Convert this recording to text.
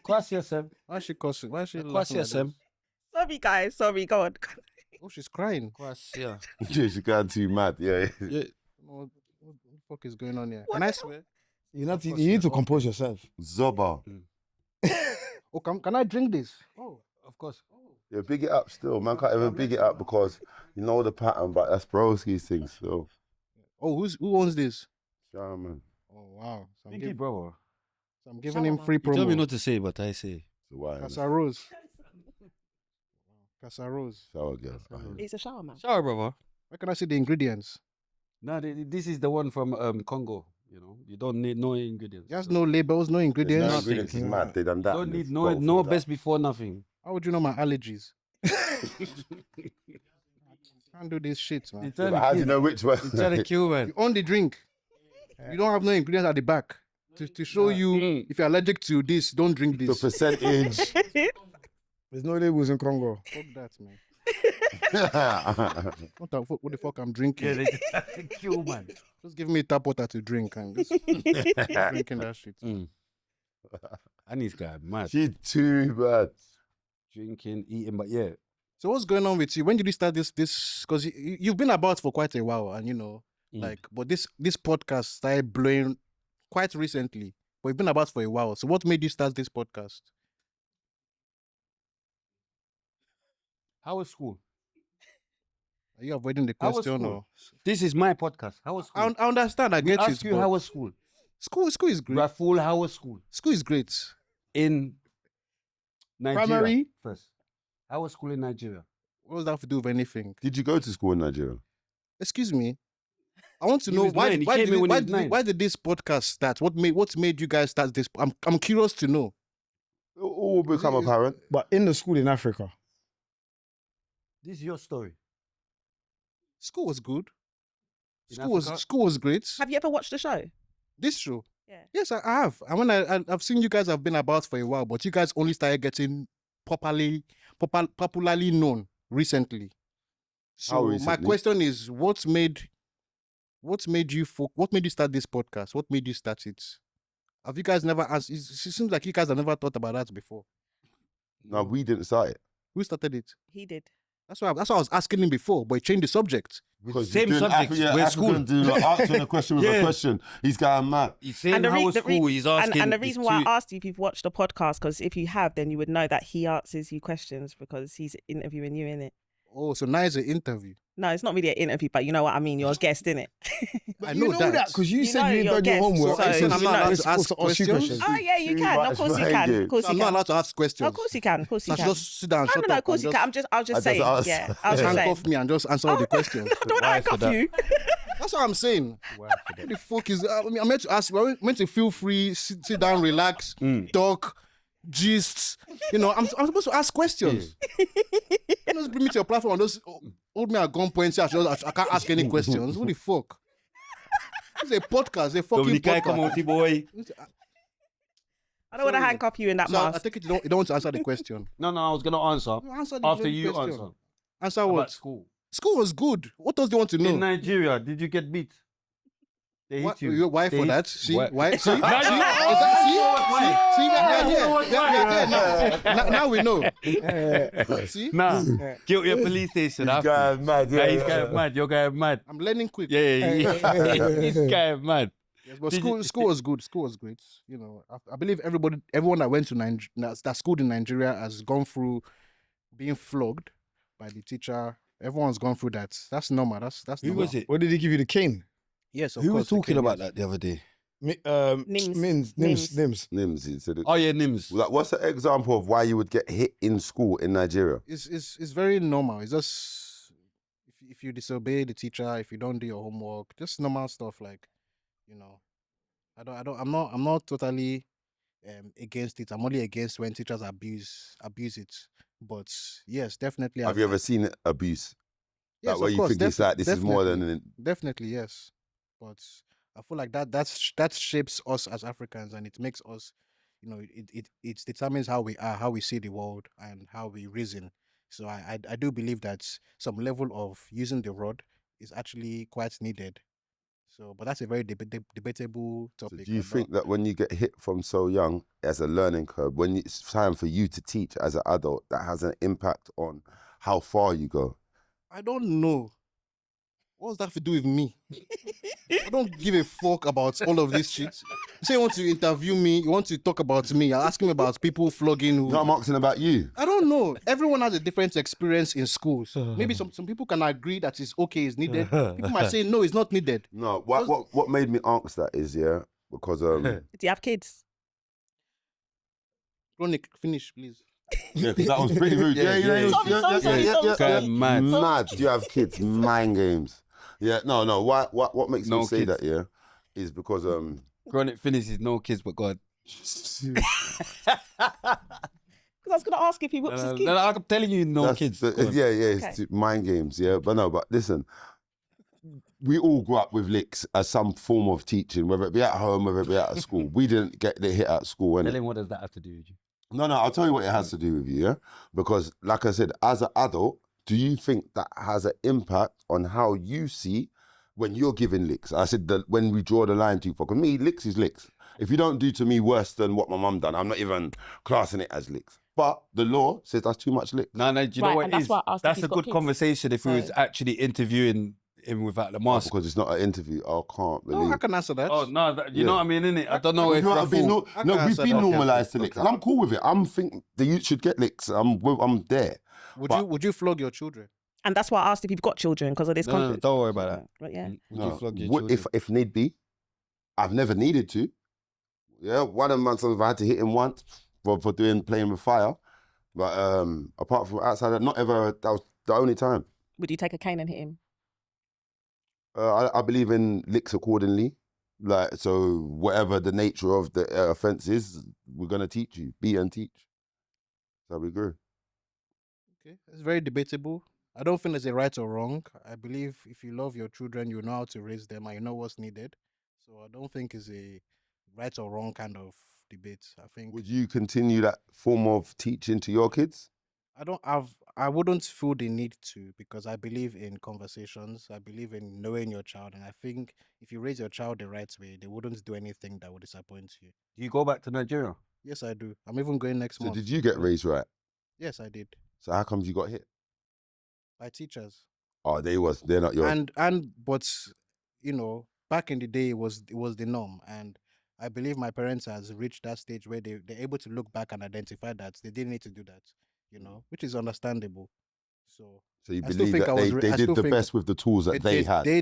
Kwasi SM. Why is she cussing? Why is she Kwasi laughing like SM. this? Sorry, guys. Sorry, go on. Oh, she's crying. Kwasi, yeah. She's going too mad. Yeah. Yeah. What the fuck is going on here? Can I swear? You Of course, need to yeah. compose yourself. Zoba. Oh, can I drink this? Oh, of course. Yeah, big it up still. Man can't even big it up because you know the pattern, but that's broski's thing still. Oh, who owns this? Shaman. Oh wow! So Thank you, brother. I'm giving him free You told me promo. not to say, but I say. So why? Casa Rose. Casa Rose. Shower girl. It's a shower, man. Shower, brother. Where can I see the ingredients? No, this is the one from Congo. You know, you don't need no ingredients. Just no labels, no ingredients. No ingredients is mad. They done that. Don't need It's no both of that. best before nothing. How would you know my allergies? Can't do this shit, They man. trying But to how do kill- you know which one? they trying to kill, man. You own the drink. You don't have no ingredients at the back. To show you if you're allergic to this, don't drink The this. percentage. There's no labels in Congo. Fuck that, man. What the fuck I'm drinking? Yeah, they trying to kill, man. Just give me tap water to drink and just drinking that shit. And this guy, mad. She's too bad. Drinking, eating, but yeah. So what's going on with you? When did you start this? Because you've been about for quite a while, and you know, but this podcast started blowing quite recently. But you've been about for a while. So what made you start this podcast? How was school? Are you avoiding the How was question school? or? This is my podcast. How was school? I understand. I We get ask it. you but how was school? school is great. Rafool, how was school? School is great. In Nigeria. Primary? First. How was school in Nigeria? What does that have to do with anything? Did you go to school in Nigeria? Excuse me. I want to He know was nine. He why came in when he was nine. why did this podcast start? What made you guys start this? I'm curious to know. It all become apparent. But in the school in Africa, This is your story. School was good. In School Africa? was great. Have you ever watched the show? This show. Yeah. Yes, I have. And when I've seen you guys have been about for a while, but you guys only started getting popularly known recently. So my recently? question is, what made you start this podcast? What made you start it? Have you guys never asked? It seems like you guys have never thought about that before. No, we didn't start it. Who started it? He did. That's why I was asking him before, but he changed the subject. Because Same you're doing subject. Afri- We're African school. do answering a question with Yeah. a question. He's going mad. He's saying And the how re- was the re- school. He's asking. And the it's reason why two- I asked you if you've watched the podcast, because if you have, then you would know that he answers you questions because he's interviewing you in it. Oh, so now it's an interview. No, it's not really an interview, but you know what I mean. You're a guest in it. I know that. because you You said know you your ain't done your guests, homework. so I said I'm I'm not not allowed allowed to to ask ask questions. questions. Oh yeah, you Too can. much Of course you mind can. games. Of course I'm you not can. allowed to ask questions. Of course you can. Of course you I should can. just sit down and No, shut no, up. of course and you just can. I was just I just saying. asked. Yeah, I was just saying. handcuff me and just answer all the questions. Don't Why for handcuff that? you. That's what I'm saying. What the fuck is? I'm meant to ask. I'm meant to feel free, sit down, relax, talk, gist. You know, I'm supposed to ask questions. You just bring me to your platform and just hold me at gunpoint. Say I can't ask any questions. What the fuck? It's a podcast. A fucking Dominic, come on, podcast. boy. I don't want to Sorry. handcuff you in that So I mask. think you don't want to answer the question. No, I was gonna answer Answer the after bloody you question. answer. Answer About what? school. School was good. What else do you want to know? In Nigeria, did you get beat? They hit you. Why They for hit- that? See? Why- Why? See? No, no, See? Now we know. See? Nah, guilty of police station. He's after. going mad. Nah, he's going mad. You're going mad. I'm learning quick. Yeah. This guy mad. Yes, but Did you- school was good. School was great. You know, I believe everyone that went to that schooled in Nigeria has gone through being flogged by the teacher. Everyone's gone through that. That's normal. That's Who normal. was it? What did he give you the cane? Yes, of Who course. was talking about that the other day? Nims. Nims, he said it. Oh yeah, Nims. Like, what's an example of why you would get hit in school in Nigeria? It's very normal. It's just if you disobey the teacher, if you don't do your homework, just normal stuff like, you know, I'm not totally against it. I'm only against when teachers abuse it. But yes, definitely. Have you ever seen abuse? Yes, Like, where of you course, think it's like this is more definitely. than Definitely, yes. But I feel like that shapes us as Africans, and it makes us, you know, it determines how we are, how we see the world, and how we reason. So I do believe that some level of using the rod is actually quite needed. So, but that's a very debatable So topic. do you but- think that when you get hit from so young as a learning curve, when it's time for you to teach as an adult, that has an impact on how far you go? I don't know. What does that have to do with me? I don't give a fuck about all of this shit. You say you want to interview me, you want to talk about me, you're asking me about people flogging who. No, I'm asking about you. I don't know. Everyone has a different experience in schools. Maybe some people can agree that it's okay, it's needed. People might say no, it's not needed. No, what made me ask that is, because Do you have kids? Chronic, finish, please. because that was pretty rude. Sorry. Mad. Mad. Do you have kids? Mind games. Yeah, no. What makes No me say kids. that, is because Chronic finishes no kids but God. Because I was going to ask if he whoops his kids. No, I'm telling you, no that's kids. the- Go on. it's mind games, but listen, we all grew up with licks as some form of teaching, whether it be at home, whether it be at school. We didn't get the hit at school, Tell innit? him what does that have to do with you? No, I'll tell you what it has to do with you, because like I said, as an adult, do you think that has an impact on how you see when you're giving licks? I said that when we draw the line too far, because me, licks is licks. If you don't do to me worse than what my mum done, I'm not even classing it as licks. But the law says that's too much licks. No, do you know Right, what and it that's is? why I asked if That's he's a got good kids. conversation if we was So- actually interviewing him without the mask. Because it's not an interview. I can't believe. No, I can answer that. Oh no, you know Yeah. what I mean, innit? I don't know if No, we've Rafool. been answer that. normalised to Okay, licks, and I'm cool with it. I'm think the youth should get licks. I'm there. Would you flog your children? And that's why I asked if you've got children because of this No, conflict. don't worry about that. But yeah. Would No, you flog your what- children? if need be, I've never needed to. Yeah, one of my sons, I had to hit him once for playing with fire, but apart from outside that, not ever. That was the only time. Would you take a cane and hit him? I believe in licks accordingly. Like, so whatever the nature of the offence is, we're gonna teach you. Be and teach. So we agree. Okay, it's very debatable. I don't think there's a right or wrong. I believe if you love your children, you know how to raise them and you know what's needed. So I don't think it's a right or wrong kind of debate. I think Would you continue that form of teaching to your kids? I wouldn't feel the need to, because I believe in conversations. I believe in knowing your child, and I think if you raise your child the right way, they wouldn't do anything that would disappoint you. Do you go back to Nigeria? Yes, I do. I'm even going next So month. did you get raised right? Yes, I did. So how comes you got hit? By teachers. Oh, they're not your. But back in the day it was the norm, and I believe my parents has reached that stage where they're able to look back and identify that they didn't need to do that, which is understandable. So So you I still believe think that I was they I did still the think best with the tools that they had. They